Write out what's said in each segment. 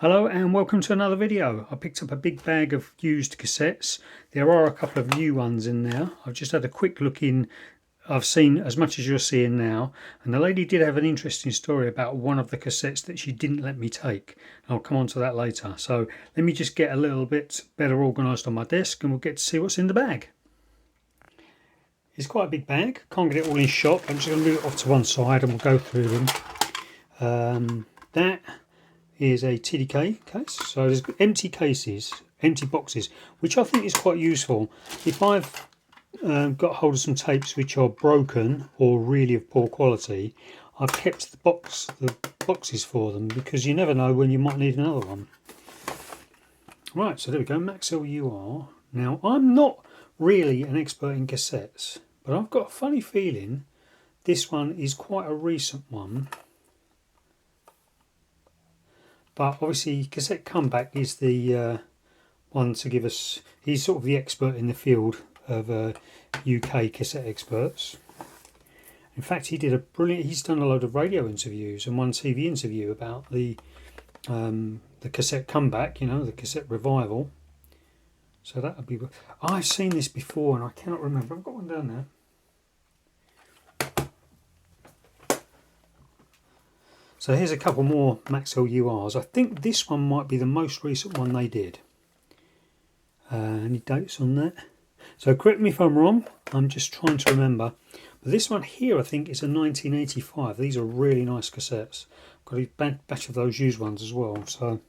Hello and welcome to another video. I picked up a big bag of used cassettes. There are a couple of new ones in there. I've just had a quick look in. I've seen as much as you're seeing now, and the lady did have an interesting story about one of the cassettes that she didn't let me take. I'll come on to that later. So let me just get a little bit better organised on my desk and we'll get to see what's in the bag. It's quite a big bag. Can't get it all in shot. I'm just going to move it off to one side and we'll go through them. That is a TDK case, so there's empty cases, empty boxes, which I think is quite useful. If I've got hold of some tapes which are broken or really of poor quality, I've kept the boxes for them, because you never know when you might need another one. Right, so there we go, Maxell UR. Now, I'm not really an expert in cassettes, but I've got a funny feeling this one is quite a recent one. But obviously Cassette Comeback is the one to give us, he's sort of the expert in the field of UK cassette experts. In fact, he's done a load of radio interviews and one TV interview about the Cassette Comeback, you know, the cassette revival. So that would be, I've seen this before and I cannot remember. I've got one down there. So here's a couple more Maxell URs. I think this one might be the most recent one they did. Any dates on that? So correct me if I'm wrong, I'm just trying to remember. But this one here I think is a 1985. These are really nice cassettes. Got a batch of those used ones as well. So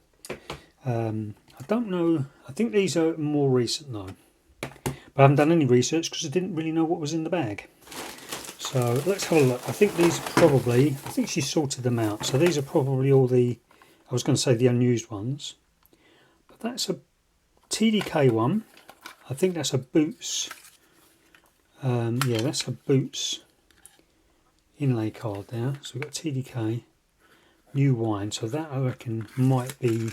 I don't know, I think these are more recent though. But I haven't done any research because I didn't really know what was in the bag. So let's have a look. I think these are probably, I think she sorted them out. So these are probably all the, I was going to say the unused ones. But that's a TDK one. I think that's a Boots. Yeah, that's a Boots inlay card there. So we've got TDK, New Wine. So that I reckon might be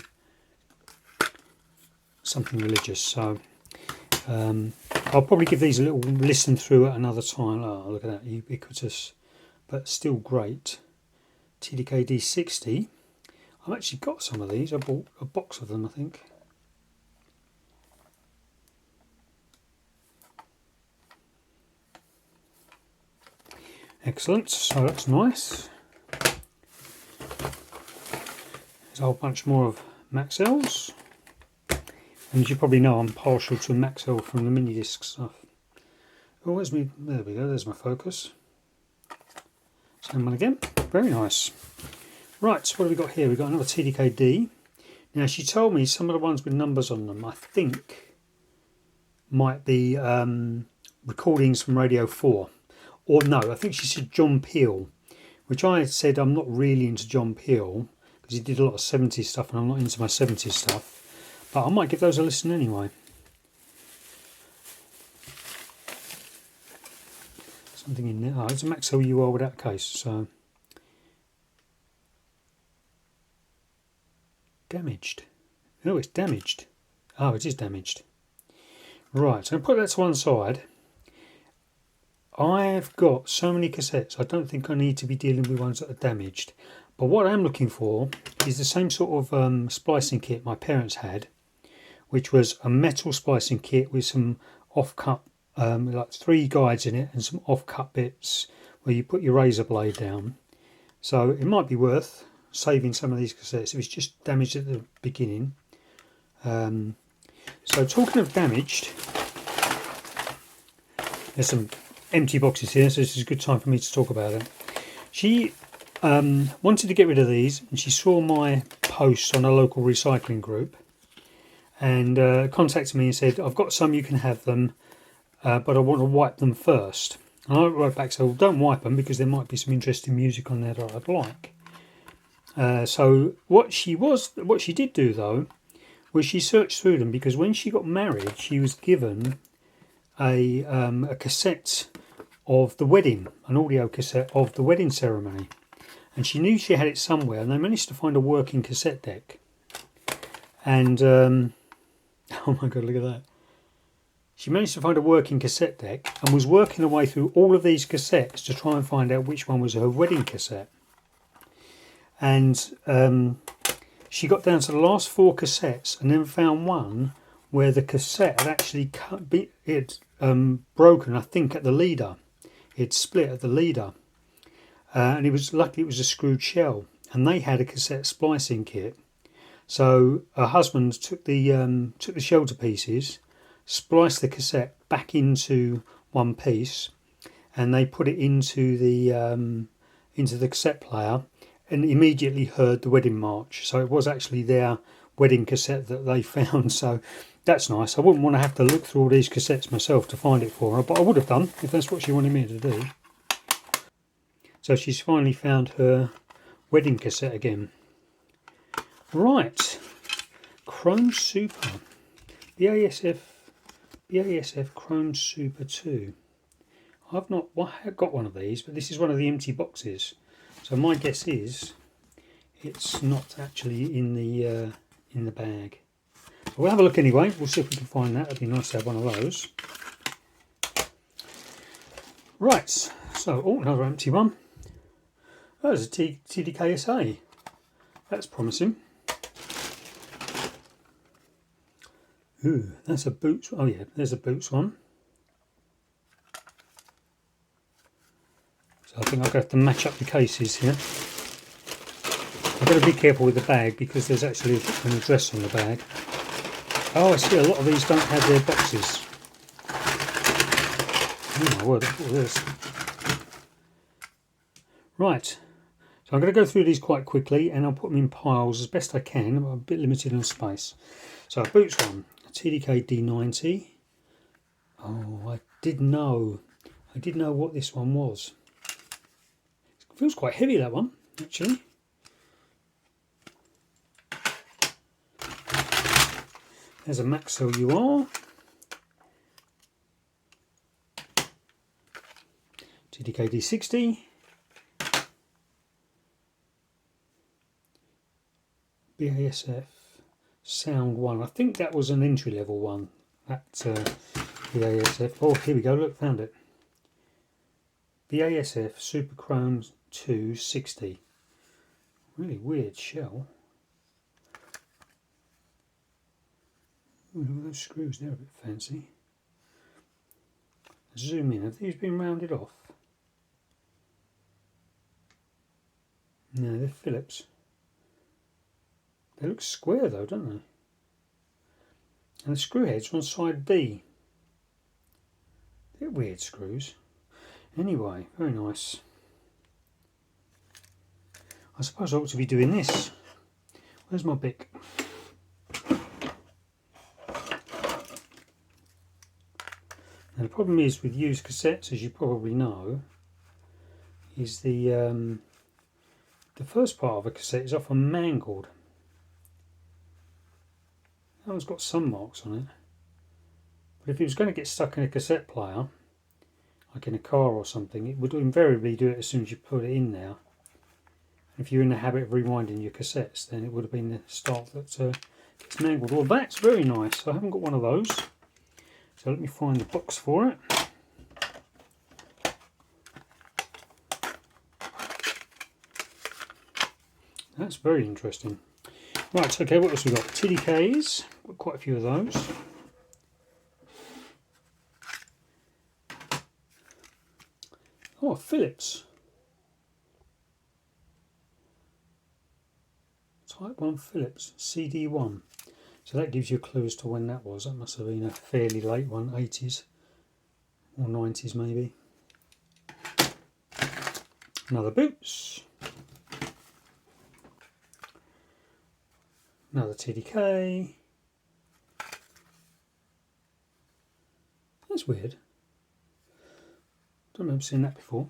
something religious. So I'll probably give these a little listen through at another time. Oh, look at that, ubiquitous, but still great. TDK D60. I've actually got some of these. I bought a box of them, I think. Excellent, so that's nice. There's a whole bunch more of Maxells. And as you probably know, I'm partial to Maxell from the mini disc stuff. Oh, where's me? There we go. There's my focus. Same one again. Very nice. Right. What have we got here? We've got another TDK-D. Now she told me some of the ones with numbers on them, I think, might be recordings from Radio 4, or no, I think she said John Peel, which I had said I'm not really into John Peel because he did a lot of 70s stuff, and I'm not into my 70s stuff. But I might give those a listen anyway. Something in there. Oh, it's a Maxell UR without case. So damaged. Oh, it's damaged. Oh, it is damaged. Right, so I'll put that to one side. I've got so many cassettes. I don't think I need to be dealing with ones that are damaged. But what I'm looking for is the same sort of splicing kit my parents had, which was a metal splicing kit with some off-cut, like 3 guides in it and some off-cut bits where you put your razor blade down. So it might be worth saving some of these cassettes if it's just damaged at the beginning. So talking of damaged, there's some empty boxes here, so this is a good time for me to talk about it. She wanted to get rid of these, and she saw my post on a local recycling group and contacted me and said, I've got some, you can have them, but I want to wipe them first. And I wrote back, so well, don't wipe them because there might be some interesting music on there that I'd like. So what she did do though was she searched through them, because when she got married she was given a cassette of the wedding, an audio cassette of the wedding ceremony, and she knew she had it somewhere, and they managed to find a working cassette deck. And oh my god, look at that. She managed to find a working cassette deck and was working her way through all of these cassettes to try and find out which one was her wedding cassette. And she got down to the last 4 cassettes and then found one where the cassette had actually broken, I think, at the leader. It split at the leader, and it was lucky it was a screwed shell, and they had a cassette splicing kit. So her husband took the shell to pieces, spliced the cassette back into one piece, and they put it into the cassette player, and immediately heard the wedding march. So it was actually their wedding cassette that they found. So that's nice. I wouldn't want to have to look through all these cassettes myself to find it for her, but I would have done if that's what she wanted me to do. So she's finally found her wedding cassette again. Right, Chrome Super, BASF Chrome Super 2. I've got one of these, but this is one of the empty boxes. So my guess is it's not actually in the bag. But we'll have a look anyway. We'll see if we can find that. It'd be nice to have one of those. Right, so another empty one. Oh, there's a TDKSA. That's promising. Ooh, that's a Boots. Oh yeah, there's a Boots one. So I think I'm going to have to match up the cases here. I've got to be careful with the bag because there's actually an address on the bag. Oh, I see a lot of these don't have their boxes. Oh my word, look at this. Right, so I'm going to go through these quite quickly and I'll put them in piles as best I can. I'm a bit limited on space. So Boots one, TDK D90. Oh, I did know what this one was. It feels quite heavy, that one, actually. There's a Maxell UR. TDK D60. BASF Sound 1. I think that was an entry level one. That BASF. Oh, here we go. Look, found it. BASF Super Chrome 260. Really weird shell. Ooh, look at those screws. They're a bit fancy. Zoom in. Have these been rounded off? No, they're Phillips. They look square though, don't they? And the screw heads are on side B. They're weird screws. Anyway, very nice. I suppose I ought to be doing this. Where's my Bic? Now the problem is with used cassettes, as you probably know, is the first part of a cassette is often mangled. That one's got some marks on it. But if it was going to get stuck in a cassette player, like in a car or something, it would invariably do it as soon as you put it in there. If you're in the habit of rewinding your cassettes, then it would have been the start that gets mangled. Well, that's very nice. I haven't got one of those. So let me find the box for it. That's very interesting. Right, okay, what else we got? TDKs, got quite a few of those. Oh, Phillips. Type 1 Phillips, CD1. So that gives you a clue as to when that was. That must have been a fairly late one, 80s or 90s maybe. Another Boots. Another TDK. That's weird. Don't remember seeing that before.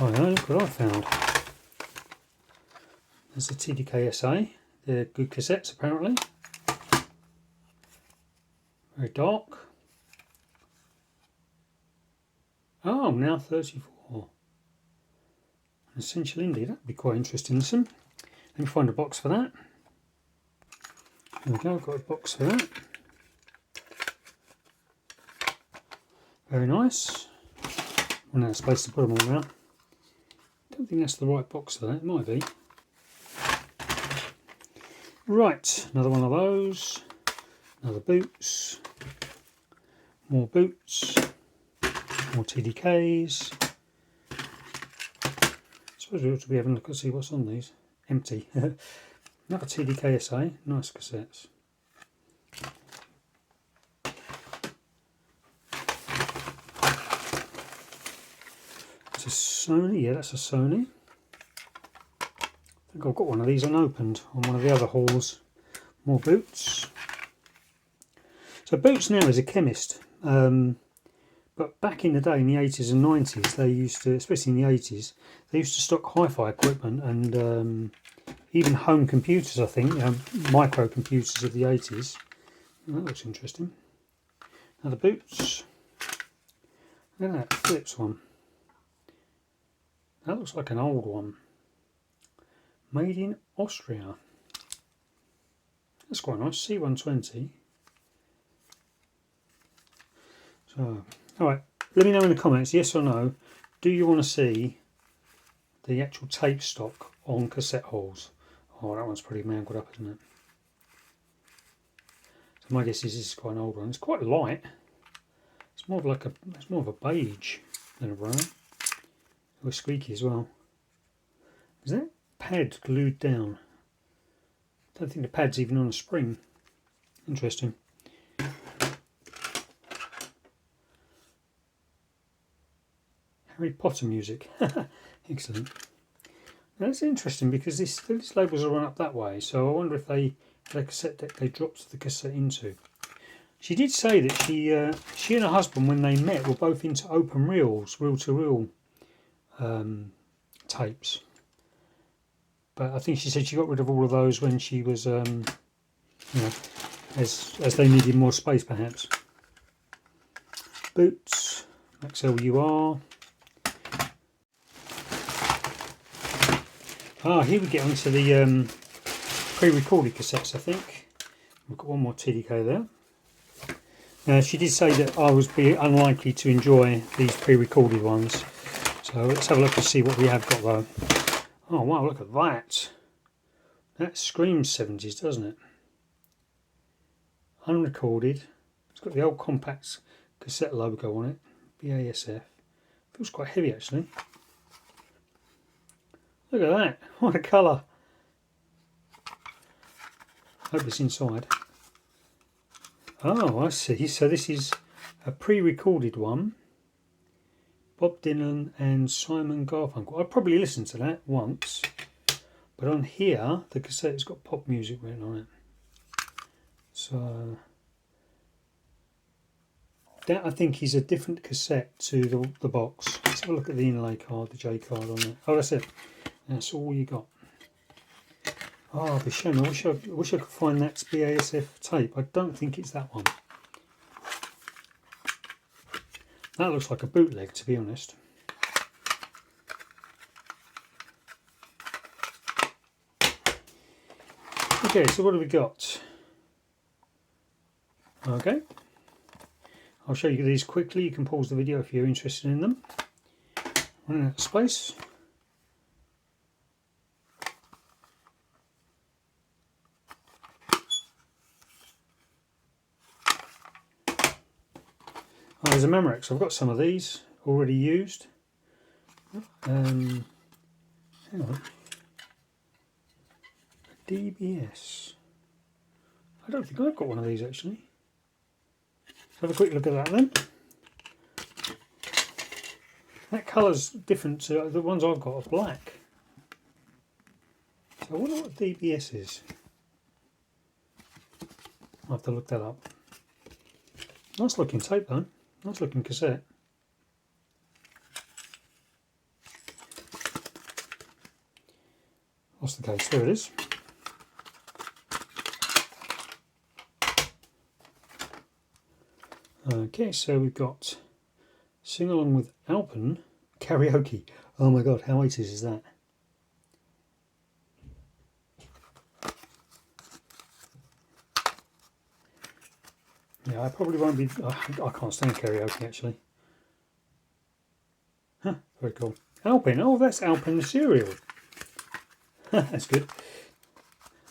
Oh no, look what I found. There's a TDK-SA. They're good cassettes apparently. Very dark. Oh, now 34. Essential Indie, that'd be quite interesting. Listen, let me find a box for that. There we go, I've got a box for that. Very nice. Well, now it's supposed to put them all now. Don't think that's the right box for that. It might be. Right, another one of those. Another boots. More boots. More TDKs. I suppose we ought to be having a look and see what's on these. Empty. Another TDK SA. Nice cassettes. It's a Sony. Yeah, that's a Sony. I think I've got one of these unopened on one of the other hauls. More boots. So Boots now is a chemist. But back in the day, in the 80s and 90s, they used to, especially in the 80s, they used to stock hi-fi equipment and even home computers, I think, microcomputers of the 80s. That looks interesting. Another Boots. Look at that Philips one. That looks like an old one. Made in Austria. That's quite nice. C120. So, alright, let me know in the comments, yes or no, do you want to see the actual tape stock on cassette hauls? Oh, that one's pretty mangled up, isn't it? So my guess is this is quite an old one. It's quite light. It's more of like it's more of a beige than a brown. Or squeaky as well. Is that pad glued down? I don't think the pad's even on a spring. Interesting. Harry Potter music. Excellent. Now that's interesting because these labels are run up that way, so I wonder if the cassette deck they dropped the cassette into. She did say that she and her husband, when they met, were both into open reels, reel-to-reel tapes. But I think she said she got rid of all of those when she was, you know, as they needed more space, perhaps. Boots, XLUR. Here we get onto the pre-recorded cassettes, I think. We've got one more TDK there. She did say that I would be unlikely to enjoy these pre-recorded ones. So let's have a look and see what we have got though. Oh wow, look at that. That screams 70s, doesn't it? Unrecorded. It's got the old compact cassette logo on it. BASF. Feels quite heavy actually. Look at that. What a colour. Hope it's inside. Oh, I see. So this is a pre-recorded one. Bob Dylan and Simon Garfunkel. I've probably listened to that once. But on here, the cassette's got pop music written on it. So that I think is a different cassette to the box. Let's have a look at the inlay card, the J card on it. Oh, that's it. That's all you got. Oh, I'll be shame. I wish I could find that BASF tape. I don't think it's that one. That looks like a bootleg, to be honest. Okay, so what have we got? Okay. I'll show you these quickly. You can pause the video if you're interested in them. Running out of space. Oh, there's a Memorex. I've got some of these already used. Hang on. DBS. I don't think I've got one of these actually. Let's have a quick look at that then. That colour's different to the ones I've got are black. So I wonder what DBS is. I'll have to look that up. Nice looking tape though. Nice looking cassette. What's the case? There it is. Okay, so we've got Sing Along with Alpen Karaoke. Oh my god, how 80s is that? Yeah, I probably won't be. I can't stand karaoke actually. Huh, very cool. Alpen. Oh, that's Alpen cereal. That's good.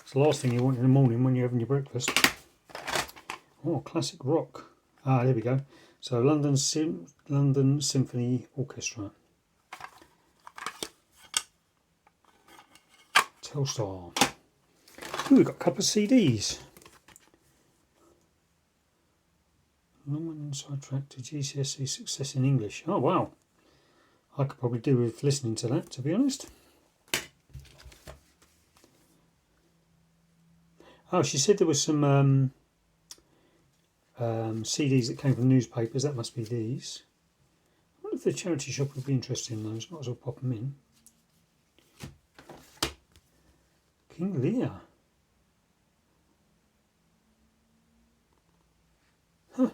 It's the last thing you want in the morning when you're having your breakfast. Oh, classic rock. Ah, there we go. So London Symphony Orchestra. Telstar. Ooh, we've got a couple of CDs. Long inside track to GCSE success in English. Oh wow. I could probably do with listening to that, to be honest. Oh, she said there was some CDs that came from newspapers. That must be these. I wonder if the charity shop would be interested in those. Might as well pop them in. King Lear. Huh.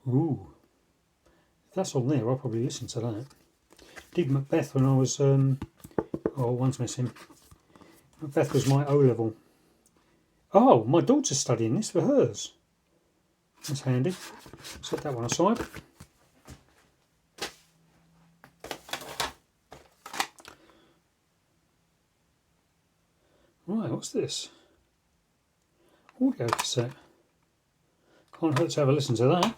Ooh. If that's on there, I'll probably listen to that. Did Macbeth when I was... oh, one's missing. Macbeth was my O-level. Oh, my daughter's studying this for hers. That's handy. Set that one aside. Right, what's this? Audio cassette. Can't hurt to have a listen to that.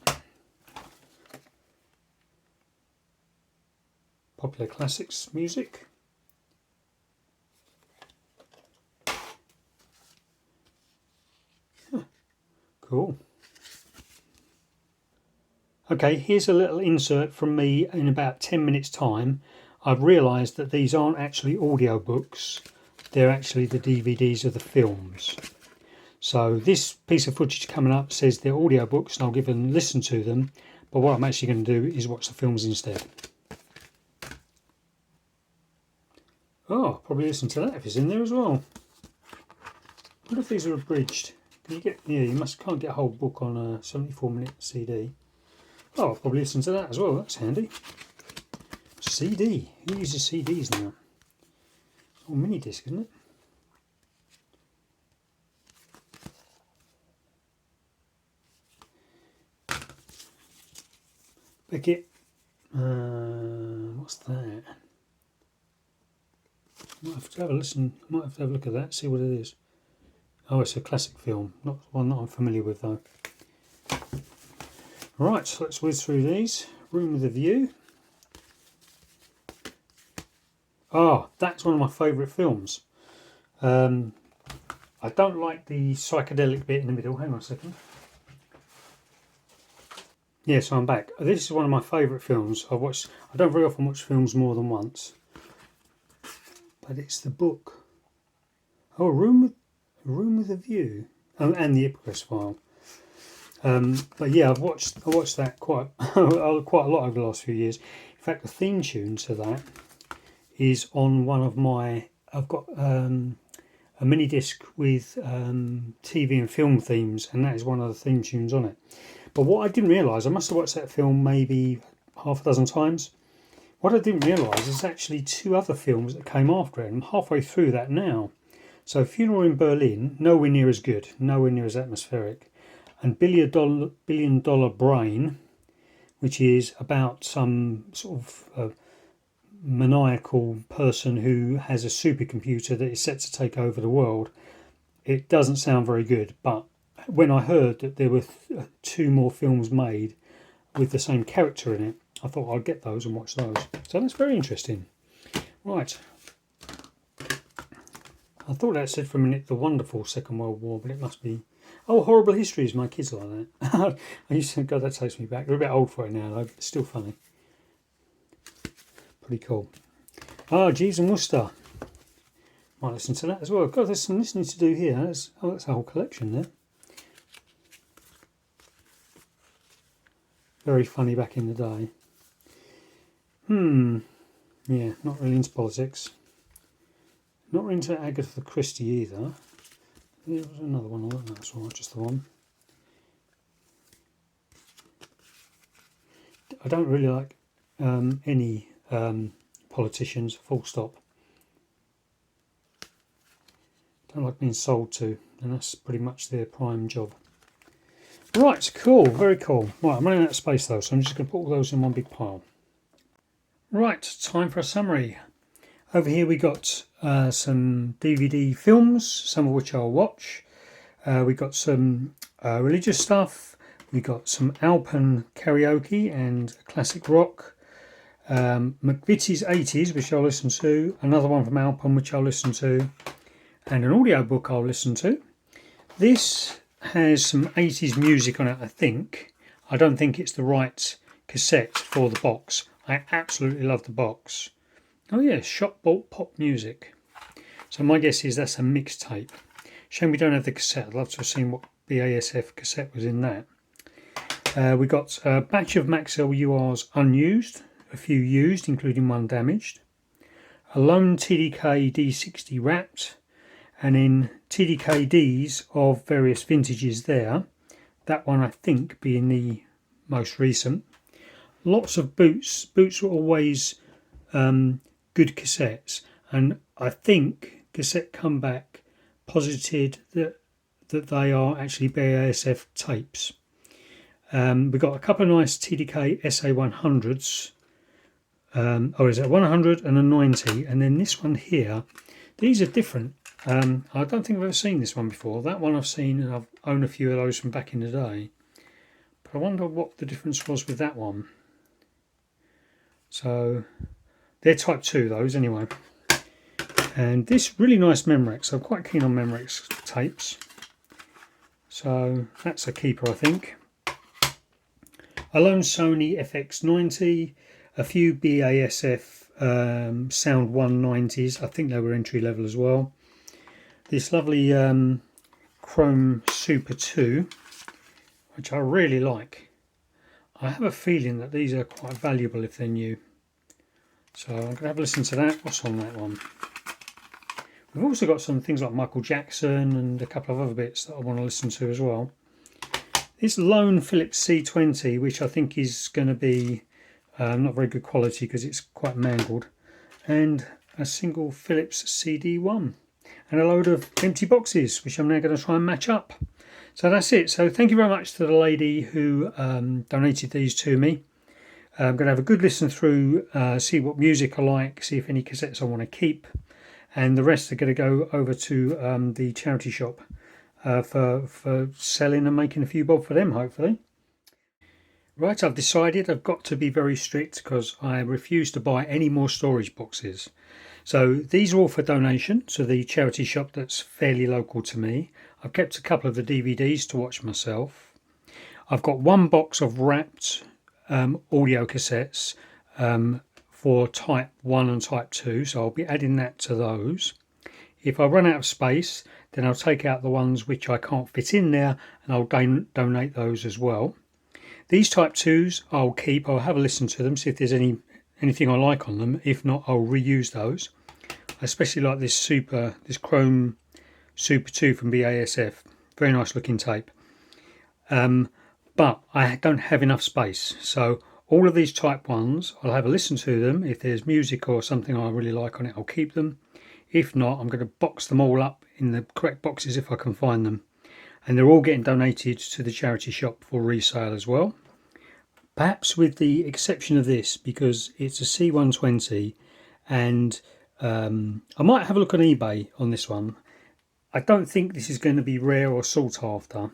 Popular classics music. Huh. Cool. Okay, here's a little insert from me in about 10 minutes time. I've realised that these aren't actually audio books, they're actually the DVDs of the films. So this piece of footage coming up says they're audio books and I'll give them a listen to them, but what I'm actually going to do is watch the films instead. Oh, probably listen to that if it's in there as well. I wonder if these are abridged. Can you get? Yeah, can't get a whole book on a 74-minute CD. Oh, I'll probably listen to that as well. That's handy. CD. Who uses CDs now? Oh, mini disc, isn't it? Beckett. What's that? Might have to have a listen. Might have to have a look at that. See what it is. Oh, it's a classic film. Not one that I'm familiar with though. Right, so let's whiz through these. Room with a View. Ah, that's one of my favourite films. I don't like the psychedelic bit in the middle. Hang on a second. Yeah, so I'm back. This is one of my favourite films. I don't very often watch films more than once. But it's the book. Oh, Room with a View. Oh, and the Ipcress File. But yeah, I watched that quite a lot over the last few years. In fact, the theme tune to that is on one of my... I've got a mini disc with TV and film themes, and that is one of the theme tunes on it. But what I didn't realise, I must have watched that film maybe half a dozen times. What I didn't realise is actually two other films that came after it. I'm halfway through that now. So Funeral in Berlin, nowhere near as good, nowhere near as atmospheric. And Billion Dollar Brain, which is about some sort of maniacal person who has a supercomputer that is set to take over the world. It doesn't sound very good, but when I heard that there were two more films made with the same character in it, I thought I'd get those and watch those. So that's very interesting. Right. I thought that said for a minute The Wonderful Second World War, but it must be... Oh, Horrible Histories. My kids like that. I used to... God, that takes me back. They're a bit old for it now, though, but it's still funny. Pretty cool. Ah, Jeeves and Wooster. Might listen to that as well. God, there's some listening to do here. That's a whole collection there. Very funny back in the day. Yeah, not really into politics. Not really into Agatha Christie either. There was another one, I don't know, that's all right, just the one. I don't really like any politicians, full stop. Don't like being sold to, and that's pretty much their prime job. Right, cool, very cool. Right, I'm running out of space though, so I'm just going to put all those in one big pile. Right, time for a summary. Over here we got some DVD films, some of which I'll watch. We got some religious stuff. We got some Alpen karaoke and classic rock. McVitie's 80s, which I'll listen to. Another one from Alpen, which I'll listen to. And an audio book I'll listen to. This has some 80s music on it, I think. I don't think it's the right cassette for the box. I absolutely love the box. Oh yeah, shop bought pop music. So my guess is that's a mixtape. Shame we don't have the cassette. I'd love to have seen what BASF cassette was in that. We got a batch of Maxell URs unused, a few used, including one damaged. A lone TDK D60 wrapped, and in TDK-Ds of various vintages there. That one I think being the most recent. Lots of boots. Boots were always good cassettes, and I think Cassette Comeback posited that they are actually BASF tapes. We've got a couple of nice TDK SA100s. Is it a 100 and a 90? And then this one here, these are different. I don't think I've ever seen this one before. That one I've seen, and I've owned a few of those from back in the day. But I wonder what the difference was with that one. So they're type 2 those anyway. And this really nice Memorex. I'm quite keen on Memorex tapes. So that's a keeper, I think. A lone Sony FX90, a few BASF Sound 190s. I think they were entry level as well. This lovely Chrome Super 2, which I really like. I have a feeling that these are quite valuable if they're new. So I'm going to have a listen to that. What's on that one? We've also got some things like Michael Jackson and a couple of other bits that I want to listen to as well. This lone Philips C20, which I think is going to be not very good quality because it's quite mangled. And a single Philips CD1. And a load of empty boxes, which I'm now going to try and match up. So that's it. So thank you very much to the lady who donated these to me. I'm going to have a good listen through, see what music I like, see if any cassettes I want to keep. And the rest are going to go over to the charity shop for selling and making a few bob for them, hopefully. Right, I've decided I've got to be very strict because I refuse to buy any more storage boxes. So these are all for donation to the charity shop that's fairly local to me. I've kept a couple of the DVDs to watch myself. I've got one box of wrapped audio cassettes for type 1 and type 2, so I'll be adding that to those. If I run out of space, then I'll take out the ones which I can't fit in there and I'll donate those as well. These type 2s I'll keep. I'll have a listen to them, see if there's anything I like on them. If not, I'll reuse those. I especially like this Chrome Super 2 from BASF. Very nice looking tape. But I don't have enough space. So all of these type 1s, I'll have a listen to them. If there's music or something I really like on it, I'll keep them. If not, I'm going to box them all up in the correct boxes if I can find them. And they're all getting donated to the charity shop for resale as well. Perhaps with the exception of this, because it's a C120 and I might have a look on eBay on this one. I don't think this is going to be rare or sought after.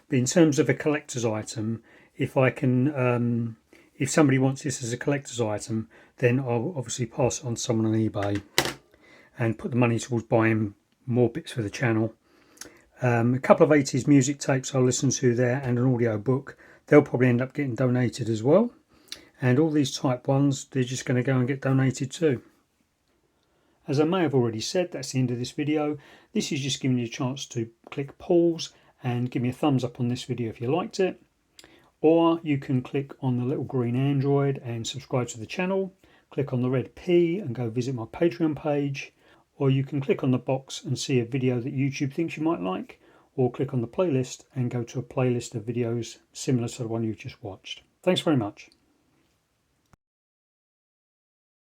But in terms of a collector's item, if I can, if somebody wants this as a collector's item, then I'll obviously pass it on to someone on eBay and put the money towards buying more bits for the channel. A couple of 80s music tapes I'll listen to there and an audio book. They'll probably end up getting donated as well. And all these type 1s, they're just going to go and get donated too. As I may have already said, that's the end of this video. This is just giving you a chance to click pause and give me a thumbs up on this video if you liked it. Or you can click on the little green Android and subscribe to the channel. Click on the red P and go visit my Patreon page. Or you can click on the box and see a video that YouTube thinks you might like, or click on the playlist and go to a playlist of videos similar to the one you just watched. Thanks very much.